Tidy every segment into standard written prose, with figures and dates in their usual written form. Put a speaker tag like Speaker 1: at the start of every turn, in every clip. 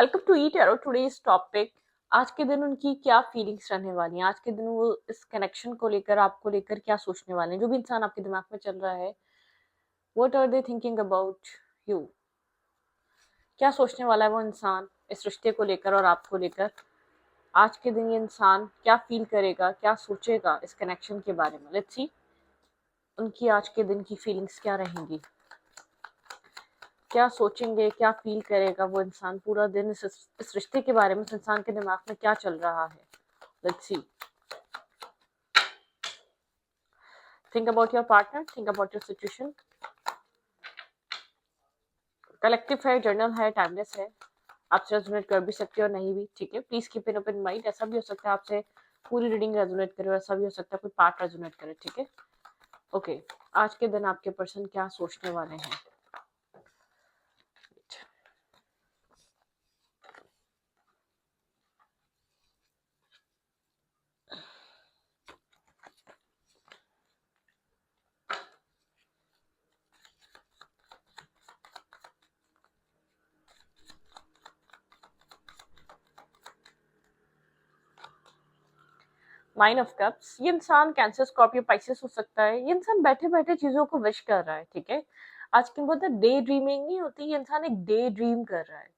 Speaker 1: Welcome to eat arrow today's topic. आज के दिन उनकी क्या फीलिंग्स रहने वाली हैं, आज के दिन वो इस कनेक्शन को लेकर, आपको लेकर क्या सोचने वाले हैं। जो भी इंसान आपके दिमाग में चल रहा है, what are they thinking about you, क्या सोचने वाला है वो इंसान इस रिश्ते को लेकर और आपको लेकर। आज के दिन ये इंसान क्या फील करेगा, क्या सोचेगा इस कनेक्शन के बारे में। लेट्स सी उनकी आज के दिन की फीलिंग्स क्या रहेंगी, क्या सोचेंगे, क्या फील करेगा वो इंसान पूरा दिन इस रिश्ते के बारे में। इस इंसान के दिमाग में क्या चल रहा है। Let's see. Think about your partner, think about your situation. Collective है, जर्नल है, टाइमलेस है। आपसे रेजोनेट कर भी सकते हो और नहीं भी, ठीक है। Please keep in open mind. ऐसा भी हो सकता है आपसे पूरी रीडिंग रेजोनेट करे, ऐसा भी हो सकता है कोई पार्ट रेजोनेट करे, ठीक है। ओके, आज के दिन आपके पर्सन क्या सोचने वाले हैं। Nine of cups. ये इंसान कैंसर, स्कॉर्पियो, पाइसेस हो सकता है। ये इंसान बैठे बैठे चीजों को विश कर रहा है, ठीक है। आज की बहुत डे ड्रीमिंग नहीं होती, ये इंसान एक डे ड्रीम कर रहा है।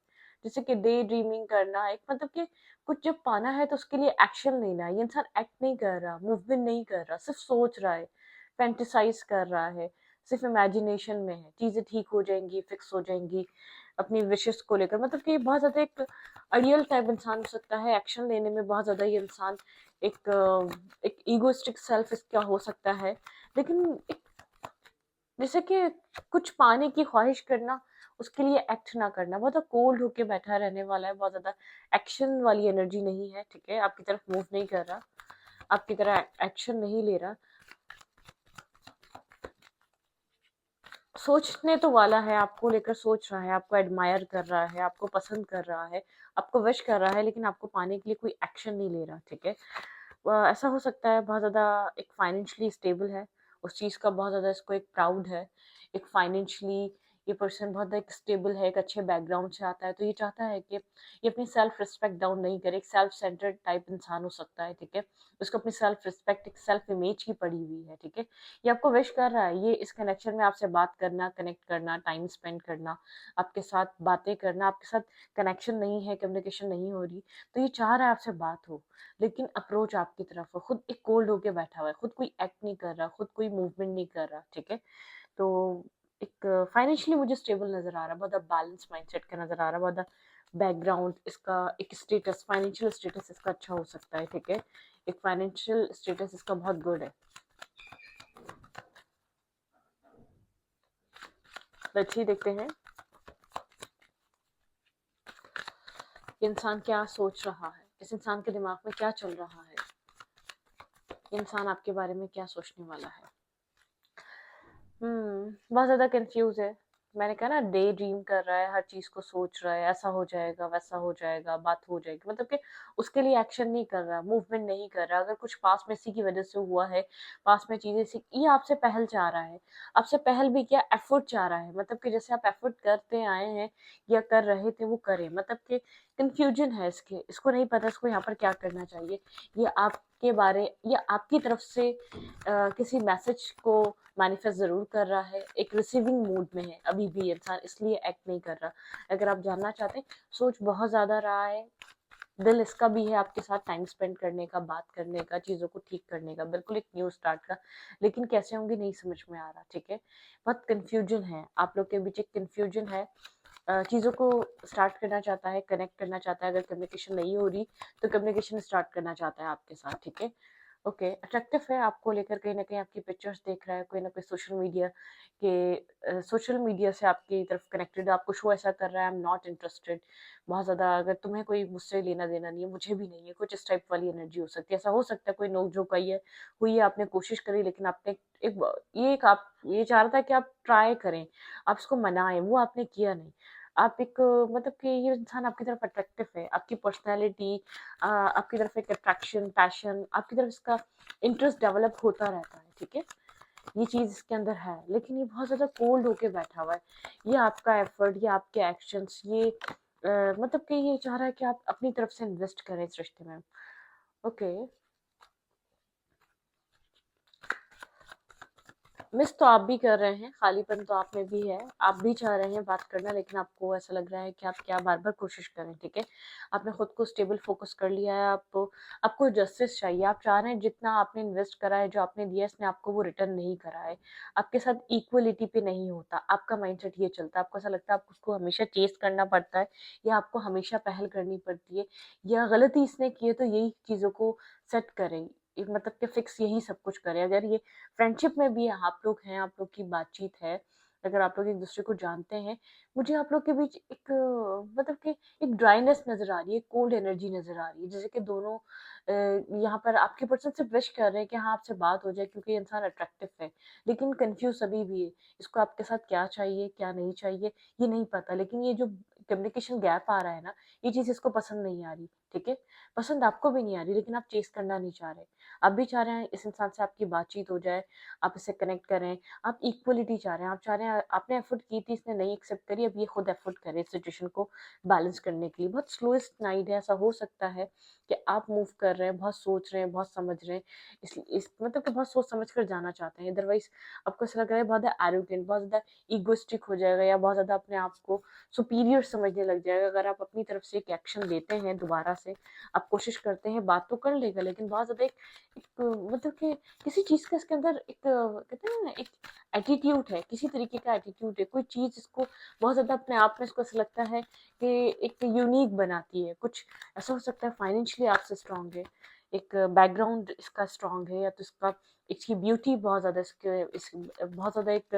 Speaker 1: जैसे कि डे ड्रीमिंग करना एक मतलब कि कुछ जब पाना है तो उसके लिए एक्शन लेना है। ये इंसान एक्ट नहीं कर रहा, मूवमेंट नहीं कर रहा, सिर्फ सोच रहा है, फैंटिसाइज कर रहा है, सिर्फ इमेजिनेशन में है। चीजें ठीक हो जाएंगी, फिक्स हो जाएंगी अपनी विशेष को लेकर। मतलब कि बहुत ज्यादा एक आइडियल टाइप इंसान हो सकता है। एक्शन लेने में बहुत ज्यादा ये इंसान एक ईगोइस्टिक सेल्फ इसका हो सकता है। लेकिन एक जैसे कि कुछ पाने की ख्वाहिश करना, उसके लिए एक्ट ना करना, बहुत कोल्ड होके बैठा रहने वाला है। बहुत ज्यादा एक्शन वाली एनर्जी नहीं है, ठीक है। आपकी तरफ मूव नहीं कर रहा, आपकी तरह एक्शन नहीं ले रहा। सोचने तो वाला है, आपको लेकर सोच रहा है, आपको एडमायर कर रहा है, आपको पसंद कर रहा है, आपको विश कर रहा है, लेकिन आपको पाने के लिए कोई एक्शन नहीं ले रहा, ठीक है। ऐसा हो सकता है बहुत ज़्यादा एक फाइनेंशियली स्टेबल है, उस चीज़ का बहुत ज़्यादा इसको एक प्राउड है। एक फाइनेंशियली ये पर्सन बहुत एक स्टेबल है, एक अच्छे बैकग्राउंड से आता है, तो ये चाहता है कि ये अपनी सेल्फ रिस्पेक्ट डाउन नहीं करे। एक सेल्फ सेंटर्ड टाइप इंसान हो सकता है, ठीक है। उसको अपनी सेल्फ रिस्पेक्ट, एक सेल्फ इमेज की पड़ी हुई है, ठीक है। ये आपको विश कर रहा है, ये इस कनेक्शन में आपसे बात करना, कनेक्ट करना, टाइम स्पेंड करना, आपके साथ बातें करना। आपके साथ कनेक्शन नहीं है, कम्युनिकेशन नहीं हो रही, तो ये चाह रहा है आपसे बात हो, लेकिन अप्रोच आपकी तरफ है। खुद एक कोल्ड होके बैठा हुआ है, खुद कोई एक्ट नहीं कर रहा, खुद कोई मूवमेंट नहीं कर रहा, ठीक है। तो एक फाइनेंशियली मुझे स्टेबल नजर आ रहा है, बहुत बैलेंस माइंडसेट का नजर आ रहा है, बहुत बैकग्राउंड इसका, एक स्टेटस, फाइनेंशियल स्टेटस इसका अच्छा हो सकता है, ठीक है। एक फाइनेंशियल स्टेटस इसका बहुत गुड है। अच्छी देखते हैं इंसान क्या सोच रहा है, इस इंसान के दिमाग में क्या चल रहा है, इंसान आपके बारे में क्या सोचने वाला है। बहुत ज़्यादा कंफ्यूज़ है। मैंने कहा ना, डे ड्रीम कर रहा है, हर चीज़ को सोच रहा है, ऐसा हो जाएगा, वैसा हो जाएगा, बात हो जाएगी। मतलब कि उसके लिए एक्शन नहीं कर रहा, मूवमेंट नहीं कर रहा। अगर कुछ पास में इसी की वजह से हुआ है, पास में चीज़ें ये आपसे पहल चाह रहा है। आपसे पहल भी क्या, एफर्ट चाह रहा है। मतलब कि जैसे आप एफर्ट करते आए हैं या कर रहे थे, वो करें। मतलब कि कन्फ्यूजन है इसको नहीं पता इसको यहाँ पर क्या करना चाहिए। ये आपके बारे या आपकी तरफ से किसी मैसेज को मैनिफेस्ट ज़रूर कर रहा है, एक रिसीविंग मूड में है अभी भी इंसान, इसलिए एक्ट नहीं कर रहा। अगर आप जानना चाहते हैं, सोच बहुत ज़्यादा रहा है, दिल इसका भी है आपके साथ टाइम स्पेंड करने का, बात करने का, चीज़ों को ठीक करने का, बिल्कुल एक न्यू स्टार्ट का। लेकिन कैसे होंगे नहीं समझ में आ रहा, ठीक है। बहुत कन्फ्यूजन है, आप लोग के बीच एक कन्फ्यूजन है। चीज़ों को स्टार्ट करना चाहता है, कनेक्ट करना चाहता है। अगर कम्युनिकेशन नहीं हो रही तो कम्युनिकेशन स्टार्ट करना चाहता है आपके साथ, ठीक है। ओके, अट्रैक्टिव है आपको लेकर, कहीं न कहीं आपकी पिक्चर्स देख रहा है, कोई ना कोई सोशल मीडिया से आपकी तरफ कनेक्टेड है, आपको शो ऐसा कर रहा है, आई एम नॉट इंटरेस्टेड। बहुत ज़्यादा अगर तुम्हें कोई मुझसे लेना-देना नहीं है, मुझे भी नहीं है, कुछ इस टाइप वाली एनर्जी हो सकती है। ऐसा हो सकता है कोई नोक-झोंक हुई है, आपने कोशिश करी, लेकिन आपने एक ब ये एक आप ये चाह रहा था कि आप ट्राई करें, आप इसको मनाएँ, वो आपने किया नहीं। आप एक मतलब कि ये इंसान आपकी तरफ अट्रैक्टिव है, आपकी पर्सनैलिटी, आपकी तरफ एक अट्रैक्शन, पैशन, आपकी तरफ इसका इंटरेस्ट डेवलप होता रहता है, ठीक है। ये चीज़ इसके अंदर है, लेकिन ये बहुत ज़्यादा कोल्ड होके बैठा हुआ है। ये आपका एफर्ट, ये आपके एक्शंस, ये मतलब कि ये चाह रहा है कि आप अपनी तरफ से इन्वेस्ट करें इस रिश्ते में। ओके, मिस तो आप भी कर रहे हैं, खालीपन तो आप में भी है, आप भी चाह रहे हैं बात करना, लेकिन आपको ऐसा लग रहा है कि आप क्या बार-बार कोशिश करें, ठीक है? आपने खुद को स्टेबल फ़ोकस कर लिया है, आपको जस्टिस चाहिए, आप चाह रहे हैं जितना आपने इन्वेस्ट करा है, जो आपने दिया है, इसने आपको वो रिटर्न नहीं करा है, आपके साथ इक्वलिटी पे नहीं होता, आपका माइंडसेट ये चलता है, आपको ऐसा लगता है आपको उसको हमेशा चेज़ करना पड़ता है या आपको हमेशा पहल करनी पड़ती है या गलती इसने की है तो यही चीज़ों को सेट करें, एक मतलब कि फिक्स यही सब कुछ करें। अगर ये फ्रेंडशिप में भी आप लोग हैं, आप लोग की बातचीत है, अगर आप लोग एक-दूसरे को जानते हैं, मुझे आप लोग के बीच एक मतलब कि एक ड्राइनेस नज़र आ रही है, कोल्ड एनर्जी नज़र आ रही है, जैसे कि दोनों यहाँ पर आपके पर्सन सिर्फ विश कर रहे हैं कि हाँ, आपसे बात हो जाए क्योंकि ये इंसान अट्रैक्टिव है, लेकिन कन्फ्यूज़ अभी भी है। इसको आपके साथ क्या चाहिए, क्या नहीं चाहिए, ये नहीं पता। लेकिन ये जो कम्युनिकेशन गैप आ रहा है ना, ये चीज़ इसको पसंद नहीं आ रही, ठीक है? पसंद आपको भी नहीं आ रही, लेकिन आप चेज़ करना नहीं चाह रहे। आप भी चाह रहे हैं इस इंसान से आपकी बातचीत हो जाए, आप इससे कनेक्ट करें, आप इक्वलिटी चाह रहे हैं, आप चाह रहे हैं आपने एफर्ट की थी, इसने नहीं एक्सेप्ट करी, अब ये खुद एफर्ट करे इस सिचुएशन को बैलेंस करने के लिए। बहुत स्लोएस्ट नाइट है, ऐसा हो सकता है कि आप मूव कर रहे हैं, बहुत सोच रहे हैं, बहुत समझ रहे हैं, इस मतलब कि बहुत सोच समझ कर जाना चाहते हैं। अदरवाइज़ आपको ऐसा लग रहा है बहुत ज़्यादा एरोगेंट, बहुत ज़्यादा इगोइस्टिक हो जाएगा या बहुत ज़्यादा अपने आप को सुपीरियर समझने लग जाएगा। अगर आप अपनी तरफ से एक एक्शन लेते हैं दोबारा से, आप कोशिश करते हैं, बात तो कर लेगा, लेकिन बहुत ज़्यादा एक मतलब कि किसी चीज़ का इसके अंदर एक कहते हैं ना एक एटीट्यूड है, किसी तरीके का एटीट्यूड है, कोई चीज़ इसको बहुत ज़्यादा अपने आप में इसको ऐसा लगता है कि एक यूनिक बनाती है। कुछ ऐसा हो सकता है फाइनेंशियली आपसे स्ट्रॉन्ग है, एक बैकग्राउंड इसका स्ट्रॉन्ग है या तो इसका इसकी ब्यूटी बहुत ज़्यादा बहुत ज़्यादा एक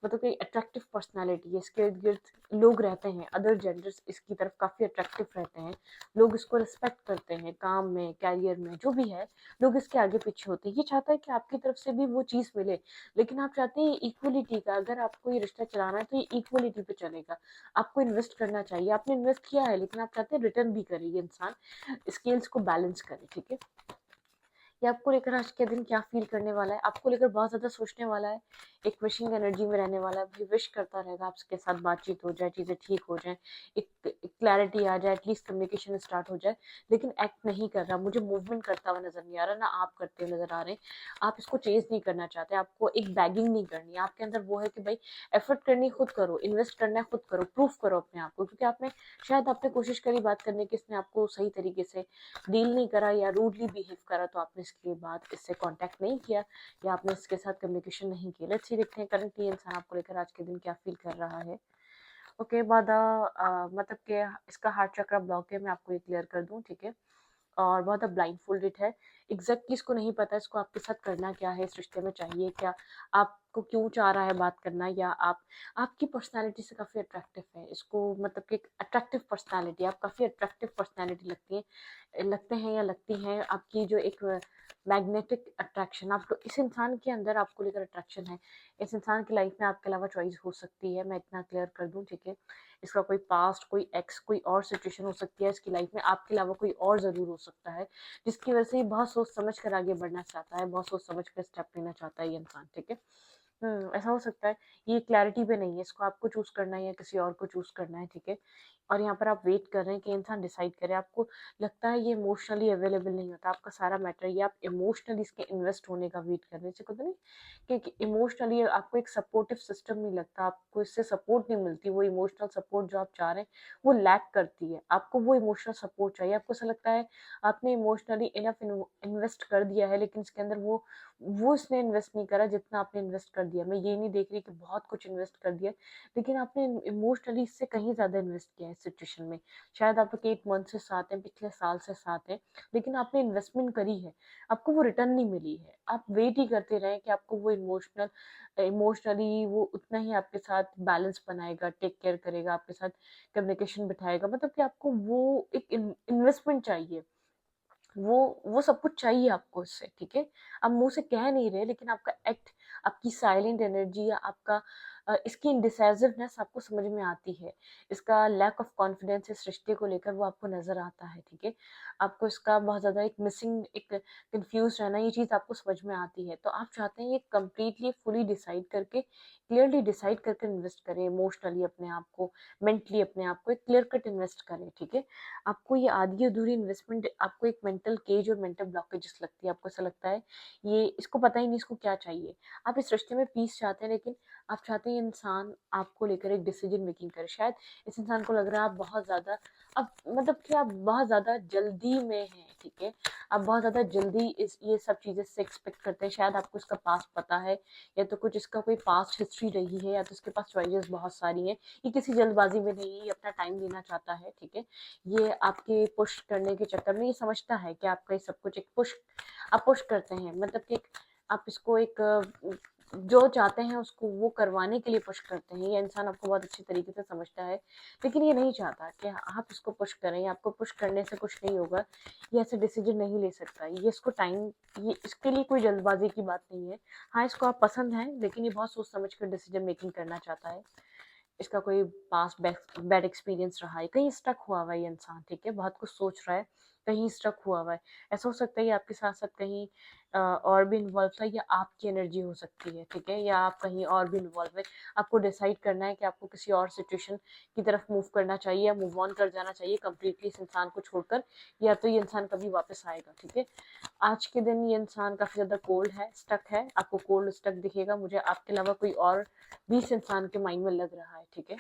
Speaker 1: मतलब कि अट्रैक्टिव पर्सनैलिटी है, इसके इर्द-गिर्द लोग रहते हैं, अदर जेंडर्स इसकी तरफ काफ़ी अट्रैक्टिव रहते हैं, लोग इसको रिस्पेक्ट करते हैं, काम में, करियर में, जो भी है, लोग इसके आगे पीछे होते हैं। ये चाहता है कि आपकी तरफ से भी वो चीज़ मिले, लेकिन आप चाहते हैं इक्वलिटी का, अगर आपको ये रिश्ता चलाना है तो ये इक्वलिटी पे चलेगा। आपको इन्वेस्ट करना चाहिए, आपने इन्वेस्ट किया है लेकिन आप चाहते हैं रिटर्न भी करे ये इंसान, स्केल्स को बैलेंस करे, ठीक है? ये आपको लेकर आज के दिन क्या फ़ील करने वाला है, आपको लेकर बहुत ज़्यादा सोचने वाला है, एक विशिंग एनर्जी में रहने वाला है, भी विश करता रहेगा आपके साथ बातचीत हो जाए, चीज़ें ठीक हो जाएँ, एक क्लैरिटी आ जाए, एटलीस्ट कम्युनिकेशन स्टार्ट हो जाए, लेकिन एक्ट नहीं कर रहा, मुझे मूवमेंट करता हुआ नज़र नहीं आ रहा, ना आप करते हुए नज़र आ रहे हैं। आप इसको चेज़ नहीं करना चाहते, आपको एक बैगिंग नहीं करनी है, आपके अंदर वो है कि भाई एफर्ट करनी खुद करो, इन्वेस्ट करना है खुद करो, प्रूफ करो अपने आप को, क्योंकि आपने कोशिश करी बात करने की, इसने आपको सही तरीके से डील नहीं करा या रूडली बिहेव करा तो आपने इसके बाद इससे कांटेक्ट नहीं किया या आपने इसके साथ कम्युनिकेशन नहीं किया। लेट्स सी देखते हैं करंटली ये इंसान आपको लेकर आज के दिन क्या फील कर रहा है। ओके, मतलब कि इसका हार्ट चक्र ब्लॉक है, मैं आपको ये क्लियर कर दूं, ठीक है? और बहुत ब्लाइंड फोल्डेड है, एग्जैक्टली इसको नहीं पता इसको आपके साथ करना क्या है, इस रिश्ते में चाहिए क्या, आपको क्यों चाह रहा है बात करना, या आपकी पर्सनालिटी से काफ़ी अट्रैक्टिव है इसको, मतलब कि एक अट्रैक्टिव पर्सनालिटी, आप काफ़ी अट्रैक्टिव पर्सनालिटी लगते हैं या लगती हैं, आपकी जो एक मैग्नेटिक अट्रैक्शन, आपको इस इंसान के अंदर आपको लेकर अट्रैक्शन है, इस इंसान की लाइफ में आपके अलावा चॉइस हो सकती है, मैं इतना क्लियर कर दूं, ठीक है? इसका कोई पास्ट, कोई एक्स, कोई और सिचुएशन हो सकती है इसकी लाइफ में, आपके अलावा कोई और ज़रूर हो सकता है, जिसकी वजह से ये बहुत सोच समझ कर आगे बढ़ना चाहता है, बहुत सोच समझ कर स्टेप लेना चाहता है ये इंसान, ठीक है? ऐसा हो सकता है, ये क्लैरिटी पे नहीं है, इसको आपको चूज़ करना है या किसी और को चूज़ करना है, ठीक है? और यहाँ पर आप वेट कर रहे हैं कि इंसान डिसाइड करे, आपको लगता है ये इमोशनली अवेलेबल नहीं होता, आपका सारा मैटर ये आप इमोशनली इसके इन्वेस्ट होने का वेट कर रहे हैं, जैसे कहते हैं नहीं कि इमोशनली आपको एक सपोर्टिव सिस्टम नहीं लगता, आपको इससे सपोर्ट नहीं मिलती, वो इमोशनल सपोर्ट जो आप चाह रहे हैं, वो लैक करती है, आपको वो इमोशनल सपोर्ट चाहिए, आपको ऐसा लगता है आपने इमोशनली इनफ इन्वेस्ट कर दिया है, लेकिन इसके अंदर वो इसने इन्वेस्ट नहीं करा जितना आपने इन्वेस्ट कर दिया। मैं ये नहीं देख रही कि बहुत कुछ इन्वेस्ट कर दिया, लेकिन आपने इमोशनली इससे कहीं ज़्यादा इन्वेस्ट किया है इस सिचुएशन में। शायद आप लोग 8 मंथ से साथ हैं, पिछले साल से साथ हैं, लेकिन आपने इन्वेस्टमेंट करी है, आपको वो रिटर्न नहीं मिली है। आप वेट ही करते रहें कि आपको वो इमोशनली वो उतना ही आपके साथ बैलेंस बनाएगा, टेक केयर करेगा, आपके साथ कम्युनिकेशन बिठाएगा, मतलब कि आपको वो एक इन्वेस्टमेंट चाहिए। वो सब कुछ चाहिए आपको इससे, ठीक है? आप मुँह से कह नहीं रहे, लेकिन आपका एक्ट, आपकी साइलेंट एनर्जी या आपका इसकी इंडिसाइसिवनेस आपको समझ में आती है, इसका लैक ऑफ कॉन्फिडेंस इस रिश्ते को लेकर वो आपको नज़र आता है, ठीक है? आपको इसका बहुत ज़्यादा एक मिसिंग, एक कन्फ्यूज़ रहना, ये चीज़ आपको समझ में आती है। तो आप चाहते हैं ये कंप्लीटली फुली डिसाइड करके, क्लियरली डिसाइड करके इन्वेस्ट करें, इमोशनली अपने आप को, मेंटली अपने आप को एक क्लियर कट इन्वेस्ट करें, ठीक है? आपको ये आधी अधूरी इन्वेस्टमेंट आपको एक मेंटल केज और मेंटल ब्लॉकेजेस लगती है, आपको ऐसा लगता है ये इसको पता ही नहीं इसको क्या चाहिए। आप इस रिश्ते में पीस चाहते हैं, लेकिन आप चाहते हैं ये इंसान आपको लेकर एक डिसीजन मेकिंग करे। शायद इस इंसान को लग रहा है आप बहुत ज़्यादा, अब मतलब कि आप बहुत ज़्यादा जल्दी में हैं, ठीक है? आप बहुत ज़्यादा जल्दी इस ये सब चीज़ें से एक्सपेक्ट करते हैं। शायद आपको इसका पास्ट पता है, या तो कुछ इसका कोई पास्ट हिस्ट्री रही है, या तो इसके पास चॉइसेस बहुत सारी हैं। ये किसी जल्दबाजी में नहीं है, ये अपना टाइम लेना चाहता है, ठीक है? ये आपके पुश करने के चक्कर में ये समझता है कि आपका ये सब कुछ एक पुश, आप पुश करते हैं, मतलब कि आप इसको एक जो चाहते हैं उसको वो करवाने के लिए पुश करते हैं। ये इंसान आपको बहुत अच्छी तरीके से समझता है, लेकिन ये नहीं चाहता कि आप इसको पुश करें। आपको पुश करने से कुछ नहीं होगा, ये ऐसे डिसीजन नहीं ले सकता। ये इसको टाइम, ये इसके लिए कोई जल्दबाजी की बात नहीं है। हाँ, इसको आप पसंद हैं, लेकिन ये बहुत सोच समझ कर डिसीजन मेकिंग करना चाहता है। इसका कोई पास्ट बैड एक्सपीरियंस रहा है, कहीं स्टक हुआ हुआ है ये इंसान, ठीक है? बहुत कुछ सोच रहा है, कहीं स्टक हुआ हुआ है। ऐसा हो सकता है ये आपके साथ-साथ कहीं और भी इन्वॉल्व था, या आपकी एनर्जी हो सकती है, ठीक है? या आप कहीं और भी इन्वॉल्व है। आपको डिसाइड करना है कि आपको किसी और सिचुएशन की तरफ मूव करना चाहिए, या मूव ऑन कर जाना चाहिए कंप्लीटली इस इंसान को छोड़कर, या तो ये इंसान कभी वापस आएगा, ठीक है? आज के दिन ये इंसान काफ़ी ज़्यादा कोल्ड है, स्टक है, आपको कोल्ड स्टक दिखेगा। मुझे आपके अलावा कोई और भी इस इंसान के माइंड में लग रहा है, ठीक है?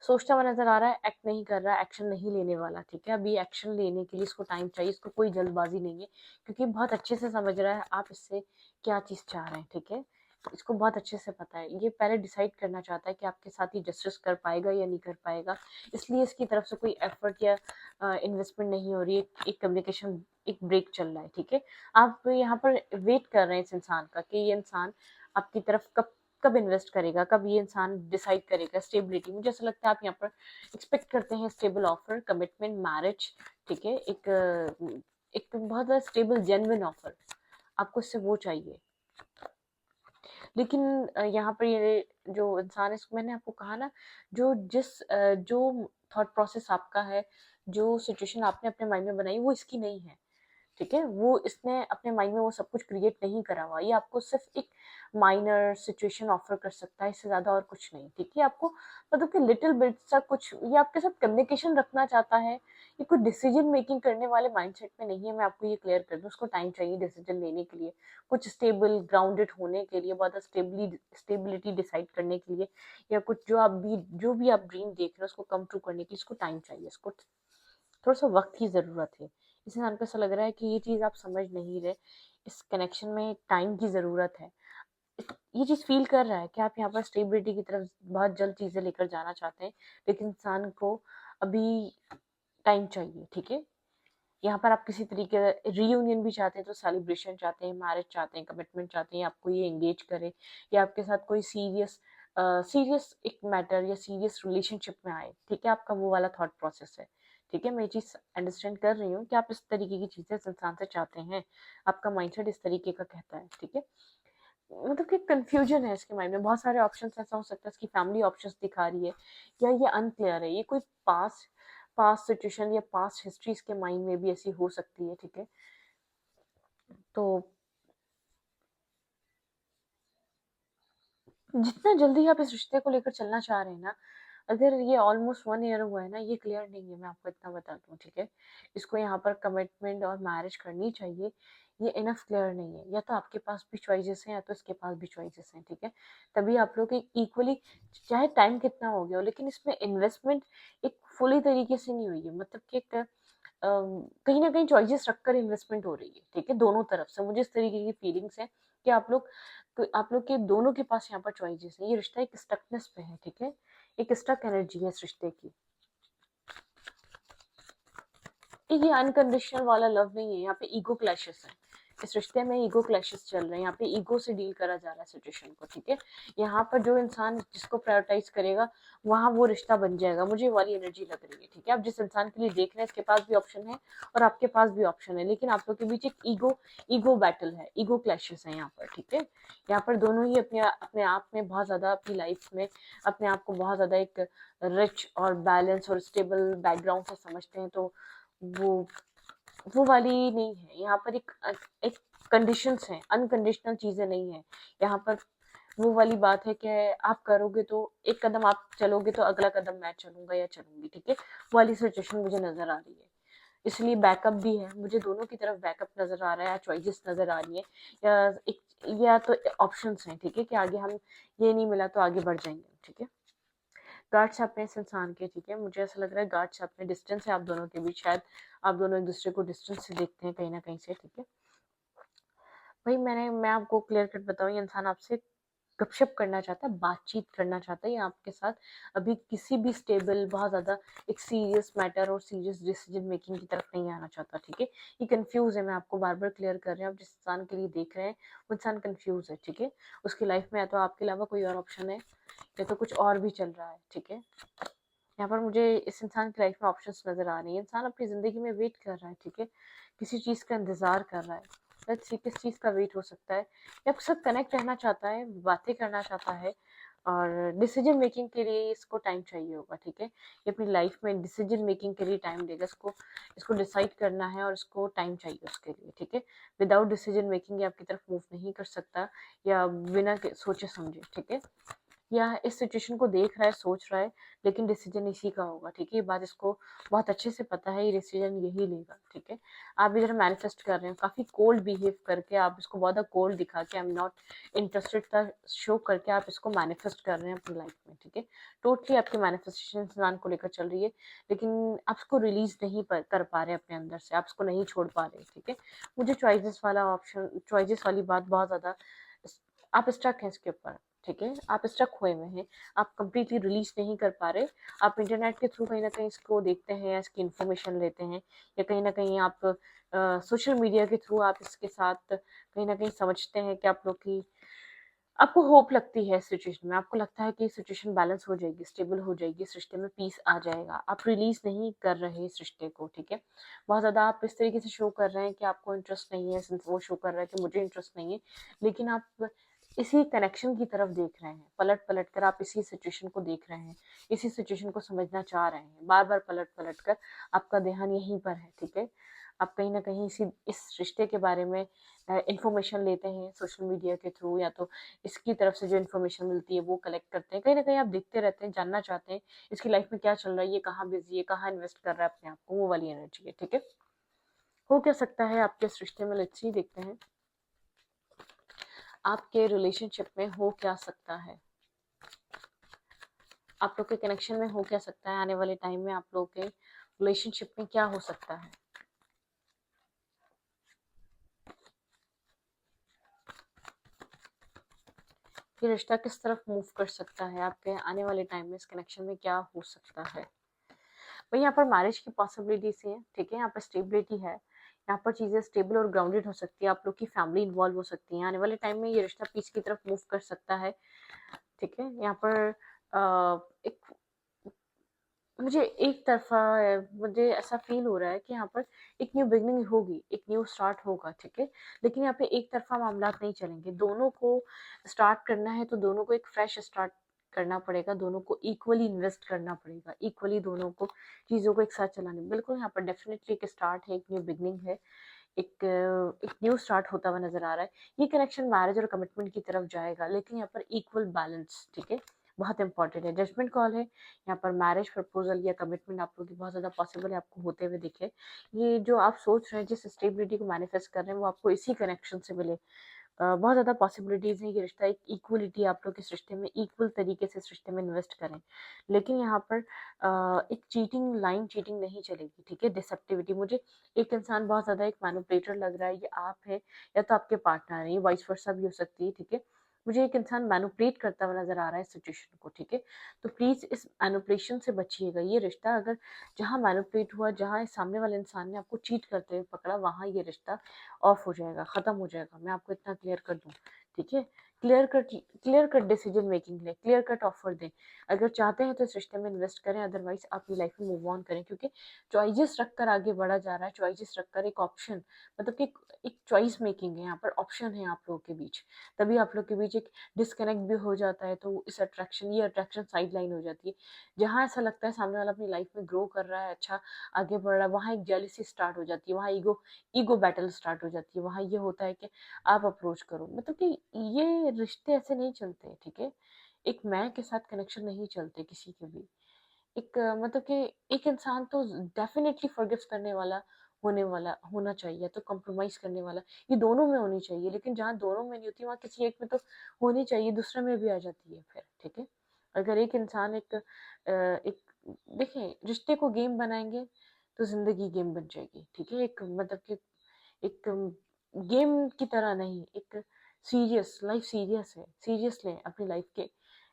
Speaker 1: सोचता हुआ नज़र आ रहा है, एक्ट नहीं कर रहा है, एक्शन नहीं लेने वाला, ठीक है? अभी एक्शन लेने के लिए इसको टाइम चाहिए, इसको कोई जल्दबाज़ी नहीं है, क्योंकि बहुत अच्छे से समझ रहा है आप इससे क्या चीज़ चाह रहे हैं, ठीक है? इसको बहुत अच्छे से पता है। ये पहले डिसाइड करना चाहता है कि आपके साथ ये जस्टिस कर पाएगा या नहीं कर पाएगा, इसलिए इसकी तरफ से कोई एफर्ट या इन्वेस्टमेंट नहीं हो रही है, एक कम्युनिकेशन, एक ब्रेक चल रहा है, ठीक है? आप यहाँ पर वेट कर रहे हैं इस इंसान का कि ये इंसान आपकी तरफ कब कब इन्वेस्ट करेगा, कब ये इंसान डिसाइड करेगा, स्टेबिलिटी। मुझे ऐसा लगता है आप यहाँ पर एक्सपेक्ट करते हैं स्टेबल ऑफर, कमिटमेंट, मैरिज, ठीक है? एक बहुत ज़्यादा स्टेबल जेन्युइन ऑफर, आपको इससे वो चाहिए। लेकिन यहाँ पर ये जो इंसान है, इसको मैंने आपको कहा ना, जो थॉट प्रोसेस आपका है, जो सिचुएशन आपने अपने माइंड में बनाई, वो इसकी नहीं है, ठीक है? वो इसने अपने माइंड में वो सब कुछ क्रिएट नहीं करा हुआ। ये आपको सिर्फ़ एक माइनर सिचुएशन ऑफ़र कर सकता है, इससे ज़्यादा और कुछ नहीं, ठीक है? आपको मतलब कि लिटिल बिट सा कुछ, ये आपके साथ कम्युनिकेशन रखना चाहता है। ये कोई डिसीज़न मेकिंग करने वाले माइंडसेट में नहीं है, मैं आपको ये क्लियर कर दूँ। उसको टाइम चाहिए डिसीज़न लेने के लिए, कुछ स्टेबल, ग्राउंडेड होने के लिए, बहुत स्टेबिलिटी डिसाइड करने के लिए, या कुछ जो भी आप ड्रीम देख रहे हो उसको कम ट्रू करने के लिए इसको टाइम चाहिए। इसको थोड़ा-सा वक़्त की ज़रूरत है। इस इंसान को ऐसा लग रहा है कि ये चीज़ आप समझ नहीं रहे, इस कनेक्शन में टाइम की ज़रूरत है। ये चीज़ फ़ील कर रहा है कि आप यहाँ पर स्टेबिलिटी की तरफ बहुत जल्द चीज़ें लेकर जाना चाहते हैं, लेकिन इंसान को अभी टाइम चाहिए, ठीक है? यहाँ पर आप किसी तरीके का रीयूनियन भी चाहते हैं, तो सेलिब्रेशन चाहते हैं, मैरिज चाहते हैं, कमिटमेंट चाहते हैं, आपको ये एंगेज करे, या आपके साथ कोई सीरियस एक मैटर या सीरियस रिलेशनशिप में आए, ठीक है? आपका वो वाला थॉट प्रोसेस है, ठीक है? मैं ये चीज़ अंडरस्टैंड कर रही हूँ कि आप इस तरीके की चीज़ें इस इंसान से चाहते हैं, आपका माइंडसेट इस तरीके का कहता है, ठीक है? मतलब कि कन्फ्यूजन है इसके माइंड में, बहुत सारे ऑप्शंस, ऐसा हो सकता है इसकी फैमिली ऑप्शंस दिखा रही है, या ये अनक्लियर है, ये कोई पास्ट पास्ट सिचुएशन या पास्ट हिस्ट्री इसके माइंड में भी ऐसी हो सकती है, ठीक है? तो जितना जल्दी आप इस रिश्ते को लेकर चलना चाह रहे हैं ना, अगर ये ऑलमोस्ट 1 ईयर हुआ है ना, ये क्लियर नहीं है, मैं आपको इतना बता दूँ, ठीक है? इसको यहाँ पर कमिटमेंट और मैरिज करनी चाहिए, ये इनफ क्लियर नहीं है। या तो आपके पास भी चॉइसेस हैं, या तो इसके पास भी चॉइसेस हैं, ठीक है? तभी आप लोग एक इक्वली, चाहे टाइम कितना हो गया हो, लेकिन इसमें इन्वेस्टमेंट एक फुली तरीके से नहीं हुई है। मतलब कि एक कहीं न कहीं चॉइसेस रखकर इन्वेस्टमेंट हो रही है, ठीक है? दोनों तरफ से मुझे इस तरीके की फीलिंग्स हैं कि आप लोग के दोनों के पास यहाँ पर चॉइसेस हैं। ये रिश्ता एक स्टकनेस पे है, ठीक है? एक स्टक एनर्जी है इस रिश्ते की। ये अनकंडीशनल वाला लव नहीं है, यहाँ पे ईगो क्लैशेस हैं, इस रिश्ते में ईगो क्लैशेस चल रहे हैं, यहाँ पे ईगो से डील करा जा रहा है सिचुएशन को, ठीक है। यहाँ पर जो इंसान जिसको प्रायोरिटाइज करेगा वहाँ वो रिश्ता बन जाएगा, मुझे वाली एनर्जी लग रही है, ठीक है। आप जिस इंसान के लिए देख रहे हैं इसके पास भी ऑप्शन है और आपके पास भी ऑप्शन है, लेकिन आप लोग के बीच एक ईगो बैटल है, ईगो क्लैशेस है यहाँ पर, ठीक है। यहाँ पर दोनों ही अपने अपने आप में बहुत ज्यादा अपनी लाइफ में अपने आप को बहुत ज्यादा एक रिच और बैलेंस और स्टेबल बैकग्राउंड से समझते हैं, तो वो वो वाली नहीं है यहाँ पर। एक कंडीशंस हैं, अनकंडीशनल चीजें नहीं है यहाँ पर। वो वाली बात है कि आप करोगे तो एक कदम आप चलोगे तो अगला कदम मैं चलूंगा या चलूंगी, ठीक है। वो वाली सिचुएशन मुझे नजर आ रही है, इसलिए बैकअप भी है, मुझे दोनों की तरफ बैकअप नजर आ रहा है, चॉइसेस नजर आ रही है, या एक या तो ऑप्शंस हैं, ठीक है, कि आगे हम ये नहीं मिला तो आगे बढ़ जाएंगे, ठीक है। गार्ड छापे इस इंसान के, ठीक है, मुझे ऐसा लग रहा है गार्ड छापे, डिस्टेंस है आप दोनों के बीच, शायद आप दोनों एक दूसरे को डिस्टेंस से देखते हैं कहीं ना कहीं से, ठीक है। भाई मैं आपको क्लियर कट बताऊं, ये इंसान आपसे गपशप करना चाहता है, बातचीत करना चाहता है, ये आपके साथ अभी किसी भी स्टेबल बहुत ज्यादा एक सीरियस मैटर और सीरियस डिसीजन मेकिंग की तरफ नहीं आना चाहता, ठीक है। ये कंफ्यूज है, मैं आपको बार बार क्लियर कर रही हूँ, आप जिस इंसान के लिए देख रहे हैं वो इंसान कंफ्यूज है, ठीक है। उसकी लाइफ में या तो आपके अलावा कोई और ऑप्शन है या तो कुछ और भी चल रहा है, ठीक है। यहाँ पर मुझे इस इंसान की लाइफ में ऑप्शंस नजर आ रही है, इंसान अपनी जिंदगी में वेट कर रहा है, ठीक है, किसी चीज का इंतजार कर रहा है। लेट्स सी किस चीज का वेट हो सकता है, या आपके साथ कनेक्ट रहना चाहता है, बातें करना चाहता है, और डिसीजन मेकिंग के लिए इसको टाइम चाहिए होगा, ठीक है। ये अपनी लाइफ में डिसीजन मेकिंग के लिए टाइम देगा, इसको इसको डिसाइड करना है और इसको टाइम चाहिए उसके लिए, ठीक है। विदाउट डिसीजन मेकिंग ये आपकी तरफ मूव नहीं कर सकता, या बिना सोचे समझे, ठीक है। या इस सिचुएशन को देख रहा है, सोच रहा है, लेकिन डिसीजन इसी का होगा, ठीक है। ये बात इसको बहुत अच्छे से पता है, ये डिसीजन यही लेगा, ठीक है। आप इधर मैनिफेस्ट कर रहे हैं, काफी कोल्ड बिहेव करके आप इसको बहुत कोल्ड दिखा के, आई एम नॉट इंटरेस्टेड का शो करके आप इसको मैनिफेस्ट कर रहे हैं अपनी लाइफ में, ठीक है। टोटली आपकी मैनिफेस्टेशन इंसान को लेकर चल रही है, लेकिन आप इसको रिलीज नहीं कर पा रहे अपने अंदर से, आप इसको नहीं छोड़ पा रहे, ठीक है। मुझे चॉइसेस वाला ऑप्शन, चॉइसेस वाली बात बहुत ज्यादा, आप स्टक हैं इसके ऊपर, ठीक है। आप स्टक हुए हुए हैं, आप कंप्लीटली रिलीज नहीं कर पा रहे। आप इंटरनेट के थ्रू कहीं ना कहीं इसको देखते हैं या इसकी इन्फॉर्मेशन लेते हैं, या कहीं ना कहीं आप सोशल मीडिया के थ्रू आप इसके साथ कहीं ना कहीं समझते हैं कि आप लोग की, आपको होप लगती है इस सिचुएशन में, आपको लगता है कि सिचुएशन बैलेंस हो जाएगी, स्टेबल हो जाएगी, इस रिश्ते में पीस आ जाएगा। आप रिलीज नहीं कर रहे इस रिश्ते को, ठीक है। बहुत ज्यादा आप इस तरीके से शो कर रहे हैं कि आपको इंटरेस्ट नहीं है, सिंस वो शो कर रहा है कि मुझे इंटरेस्ट नहीं है, लेकिन आप इसी कनेक्शन की तरफ देख रहे हैं, पलट पलट कर आप इसी सिचुएशन को देख रहे हैं, इसी सिचुएशन को समझना चाह रहे हैं, बार बार पलट पलट कर आपका ध्यान यहीं पर है, ठीक है। आप कहीं ना कहीं इस रिश्ते के बारे में इंफॉर्मेशन लेते हैं सोशल मीडिया के थ्रू, या तो इसकी तरफ से जो इन्फॉर्मेशन मिलती है वो कलेक्ट करते हैं, कहीं ना कहीं आप देखते रहते हैं, जानना चाहते हैं इसकी लाइफ में क्या चल रहा है, ये कहाँ बिजी है, कहाँ इन्वेस्ट कर रहा है अपने आप को, वो वाली एनर्जी है, ठीक है। हो क्या सकता है आपके इस रिश्ते में, लेट्स सी देखते हैं आपके रिलेशनशिप में हो क्या सकता है, आप लोग के कनेक्शन में हो क्या सकता है, आने वाले टाइम में आप लोग के रिलेशनशिप में क्या हो सकता है। ये रिश्ता किस तरफ मूव कर सकता है, आपके आने वाले टाइम में इस कनेक्शन में क्या हो सकता है। भाई यहाँ पर मैरिज की पॉसिबिलिटीज है, ठीक है, यहाँ पर स्टेबिलिटी है, यहाँ पर चीजें स्टेबल और ग्राउंडेड हो सकती है, आप लोग की फैमिली इन्वॉल्व हो सकती है, आने वाले टाइम में ये रिश्ता पीस की तरफ मूव कर सकता है, ठीक है। यहाँ पर एक मुझे एक तरफा मुझे ऐसा फील हो रहा है कि यहाँ पर एक न्यू बिगनिंग होगी, एक न्यू स्टार्ट होगा, ठीक है। लेकिन यहाँ पे एक तरफा मामला नहीं चलेंगे, दोनों को स्टार्ट करना है तो दोनों को एक फ्रेश स्टार्ट करना पड़ेगा, दोनों को इक्वली इन्वेस्ट करना पड़ेगा, इक्वली दोनों को चीजों को एक साथ चलाने, बिल्कुल यहाँ पर डेफिनेटली एक स्टार्ट है, एक न्यू बिगनिंग है, एक न्यू स्टार्ट होता हुआ नजर आ रहा है। ये कनेक्शन मैरिज और कमिटमेंट की तरफ जाएगा, लेकिन यहाँ पर इक्वल बैलेंस, ठीक है, बहुत इंपॉर्टेंट है। जजमेंट कॉल है यहाँ पर, मैरिज प्रपोजल या कमिटमेंट आप लोग की बहुत ज्यादा पॉसिबल है आपको होते हुए दिखे। ये जो आप सोच रहे हैं, जिस स्टेबिलिटी को मैनिफेस्ट कर रहे हैं, वो आपको इसी कनेक्शन से मिले। बहुत ज़्यादा पॉसिबिलिटीज़ हैं कि रिश्ता एक इक्वलिटी आप लोग इस रिश्ते में इक्वल तरीके से इस रिश्ते में इन्वेस्ट करें, लेकिन यहाँ पर एक चीटिंग लाइन चीटिंग नहीं चलेगी, ठीक है। डिसेप्टिविटी, मुझे एक इंसान बहुत ज़्यादा एक मैनिपुलेटर लग रहा है, ये आप है या तो आपके पार्टनर है, ये वाइस वर्सा भी हो सकती है, ठीक है। मुझे एक इंसान मैनिपुलेट करता हुआ नज़र आ रहा है सिचुएशन को, ठीक है? तो प्लीज़ इस मैनिपुलेशन से बचिएगा। ये रिश्ता अगर जहाँ मैनिपुलेट हुआ, जहाँ सामने वाले इंसान ने आपको चीट करते हुए पकड़ा, वहाँ ये रिश्ता ऑफ हो जाएगा, ख़त्म हो जाएगा। मैं आपको इतना क्लियर कर दूँ, ठीक है? क्लियर कट डिसीजन मेकिंग लें, क्लियर कट ऑफर दें। अगर चाहते हैं तो इस रिश्ते में इन्वेस्ट करें, अदरवाइज़ अपनी लाइफ में मूव ऑन करें, क्योंकि चॉइसेस रखकर आगे बढ़ा जा रहा है, चॉइसेस रखकर एक ऑप्शन, मतलब कि एक चॉइस मेकिंग है, यहाँ पर ऑप्शन है आप लोगों के बीच। तभी आप लोग के बीच एक डिस्कनेक्ट भी हो जाता है, तो इस ये अट्रैक्शन साइड लाइन हो जाती है। जहाँ ऐसा लगता है सामने वाला अपनी लाइफ में ग्रो कर रहा है, अच्छा आगे बढ़ रहा है, वहाँ एक जेलिसी स्टार्ट हो जाती है, वहाँ ईगो बैटल स्टार्ट हो जाती है, वहाँ ये होता है कि आप अप्रोच करो, मतलब कि ये रिश्ते ऐसे नहीं चलते, ठीक है? एक मैं के साथ कनेक्शन नहीं चलते किसी के भी। एक मतलब कि एक इंसान तो डेफिनेटली फॉरगिव करने वाला होना चाहिए, तो कॉम्प्रोमाइज़ करने वाला, ये दोनों में होनी चाहिए, लेकिन जहाँ दोनों में नहीं होती, वहाँ किसी एक में तो होनी चाहिए, दूसरे में भी आ जाती है फिर, ठीक है? अगर एक इंसान एक देखें, रिश्ते को गेम बनाएँगे, तो ज़िंदगी गेम बन जाएगी, ठीक है? एक मतलब कि एक गेम की तरह नहीं, एक लाइफ सीरियस है, सीरियस लें अपनी लाइफ के,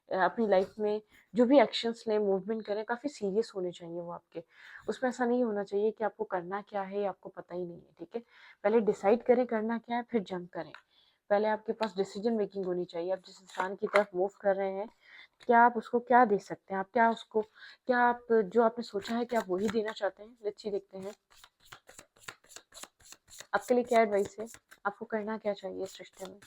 Speaker 1: अपनी लाइफ में जो भी एक्शंस लें, मूवमेंट करें, काफ़ी सीरियस होने चाहिए वो आपके। उसमें ऐसा नहीं होना चाहिए कि आपको करना क्या है, ये आपको पता ही नहीं है, ठीक है? पहले डिसाइड करें करना क्या है, फिर जंप करें। पहले आपके पास डिसीजन मेकिंग होनी चाहिए, आप जिस इंसान की तरफ मूव कर रहे हैं, क्या आप उसको क्या दे सकते हैं? क्या आप जो आपने सोचा है, क्या आप वही देना चाहते हैं? लेट्स सी, देखते हैं। आपके लिए क्या एडवाइस है? आपको करना क्या चाहिए इस रिश्ते में?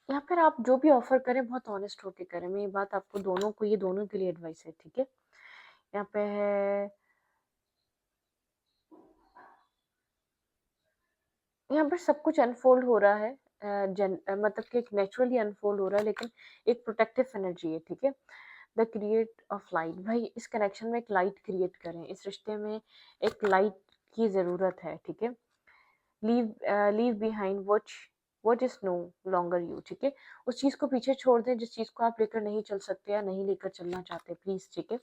Speaker 1: या फिर आप जो भी ऑफर करें बहुत ऑनेस्ट होके करें। मैं ये बात आपको दोनों को, ये दोनों के लिए एडवाइस है, ठीक है? यहाँ पे है, यहाँ पर सब कुछ अनफोल्ड हो रहा है, मतलब कि एक नेचुरली अनफोल्ड हो रहा है, लेकिन एक प्रोटेक्टिव एनर्जी है, ठीक है? द क्रिएट ऑफ लाइट, भाई इस कनेक्शन में एक लाइट क्रिएट करें, इस रिश्ते में एक लाइट की ज़रूरत है, ठीक है? Leave behind what is no longer you, ठीक है? उस चीज़ को पीछे छोड़ दें जिस चीज़ को आप लेकर नहीं चल सकते या नहीं लेकर चलना चाहते, प्लीज़, ठीक है?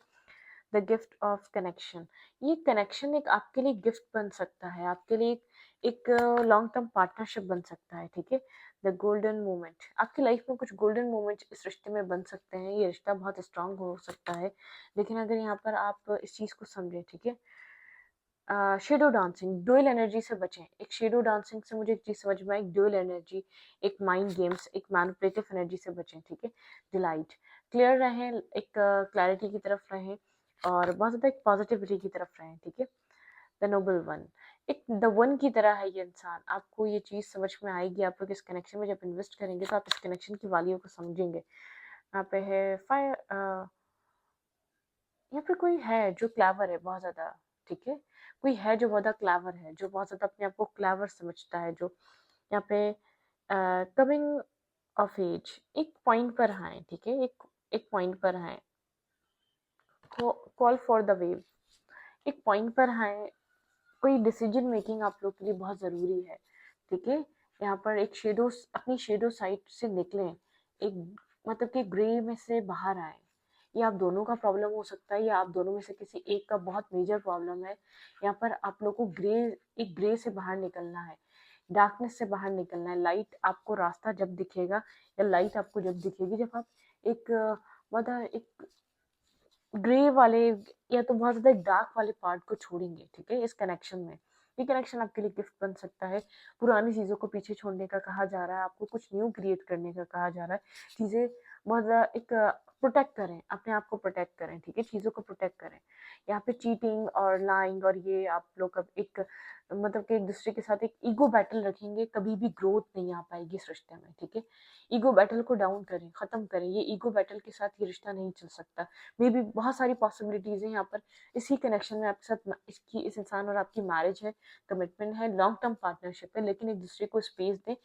Speaker 1: द गिफ्ट ऑफ कनेक्शन, ये कनेक्शन एक आपके लिए गिफ्ट बन सकता है, आपके लिए एक लॉन्ग टर्म पार्टनरशिप बन सकता है, ठीक है? द गोल्डन मोमेंट, आपकी लाइफ में कुछ गोल्डन मोमेंट इस रिश्ते में बन सकते हैं, ये रिश्ता बहुत स्ट्रांग हो सकता है, लेकिन अगर यहाँ पर आप इस चीज़ को समझें, ठीक है? शेडो डांसिंग, ड्यूअल एनर्जी से बचें। एक शेडो डांसिंग से मुझे एक चीज़ समझ में आई, एक ड्यूअल एनर्जी, एक माइंड गेम्स, एक मैनिपुलेटिव एनर्जी से बचें, ठीक है? डिलाइट, क्लियर रहें, एक क्लैरिटी की तरफ रहें, और बहुत ज़्यादा एक पॉजिटिविटी की तरफ रहें, ठीक है? द नोबल वन, एक द वन की तरह है ये इंसान, आपको ये चीज़ समझ में आएगी, आप लोग इस कनेक्शन में जब इन्वेस्ट करेंगे तो आप इस कनेक्शन की वैल्यू को समझेंगे। यहाँ पे है फायर, या फिर कोई है जो क्लेवर है बहुत ज़्यादा, ठीक है? कोई है जो बहुत ज़्यादा क्लेवर है, जो बहुत ज़्यादा अपने आप को क्लेवर समझता है, जो यहाँ पे कमिंग ऑफ एज, एक पॉइंट पर आए, ठीक है? एक पॉइंट पर आए, कॉल फॉर द वेव, एक पॉइंट पर आए, कोई डिसीजन मेकिंग आप लोग के लिए बहुत ज़रूरी है, ठीक है? यहाँ पर एक अपनी शेडो साइड से निकलें, एक मतलब कि ग्रे में से बाहर आए। ये आप दोनों का प्रॉब्लम हो सकता है, या आप दोनों में से किसी एक का बहुत मेजर प्रॉब्लम है। यहाँ पर आप लोग को एक ग्रे से बाहर निकलना है, डार्कनेस से बाहर निकलना है। लाइट आपको रास्ता जब दिखेगा, या लाइट आपको जब दिखेगी, जब आप एक मतलब एक ग्रे वाले या तो बहुत ज़्यादा डार्क वाले पार्ट को छोड़ेंगे, ठीक है? इस कनेक्शन में, ये कनेक्शन आपके लिए गिफ्ट बन सकता है। पुरानी चीज़ों को पीछे छोड़ने का कहा जा रहा है, आपको कुछ न्यू क्रिएट करने का कहा जा रहा है। चीज़ें बहुत ज़्यादा एक प्रोटेक्ट करें, अपने आप को प्रोटेक्ट करें, ठीक है? चीज़ों को प्रोटेक्ट करें। यहाँ पे चीटिंग और लाइंग और ये आप लोग अब एक मतलब कि एक दूसरे के साथ एक ईगो बैटल रखेंगे, कभी भी ग्रोथ नहीं आ पाएगी इस रिश्ते में, ठीक है? ईगो बैटल को डाउन करें, ख़त्म करें। ये ईगो बैटल के साथ ये रिश्ता नहीं चल सकता। मे बी बहुत सारी पॉसिबिलिटीज़ हैं यहाँ पर, इसी कनेक्शन में आपके साथ इस इंसान और आपकी मैरिज है, कमिटमेंट है, लॉन्ग टर्म पार्टनरशिप है, लेकिन एक दूसरे को स्पेस दें।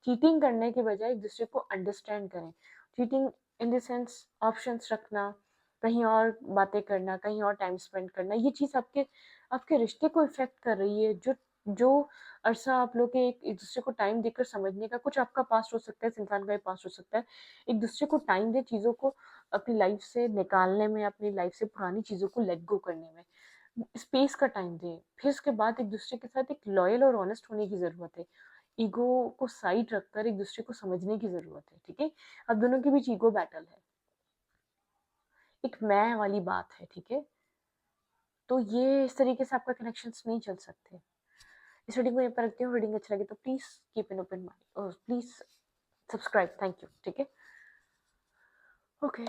Speaker 1: चीटिंग करने के बजाय एक दूसरे को अंडरस्टैंड करें। Cheating in the sense options रखना, कहीं और बातें करना, कहीं और टाइम स्पेंड करना, ये चीज़ आपके आपके रिश्ते को इफेक्ट कर रही है। जो जो अरसा आप लोग के एक दूसरे को टाइम देकर समझने का, कुछ आपका पास्ट हो सकता है, इस इंसान का भी पास्ट हो सकता है, एक दूसरे को टाइम दे चीज़ों को अपनी लाइफ से निकालने में, अपनी लाइफ से पुरानी चीज़ों को लेट गो करने में, स्पेस का टाइम दें। फिर उसके बाद एक दूसरे के साथ एक लॉयल और ऑनेस्ट होने की ज़रूरत है। ईगो को साइड रखकर एक दूसरे को समझने की ज़रूरत है, ठीक है? अब दोनों के बीच ईगो बैटल है, एक मैं वाली बात है, ठीक है? तो ये इस तरीके से आपका कनेक्शंस नहीं चल सकते। इस रीडिंग को यहाँ पर रखती हूँ। रीडिंग अच्छा लगे तो please keep an open mind और प्लीज़ सब्सक्राइब। थैंक यू, ठीक है? ओके।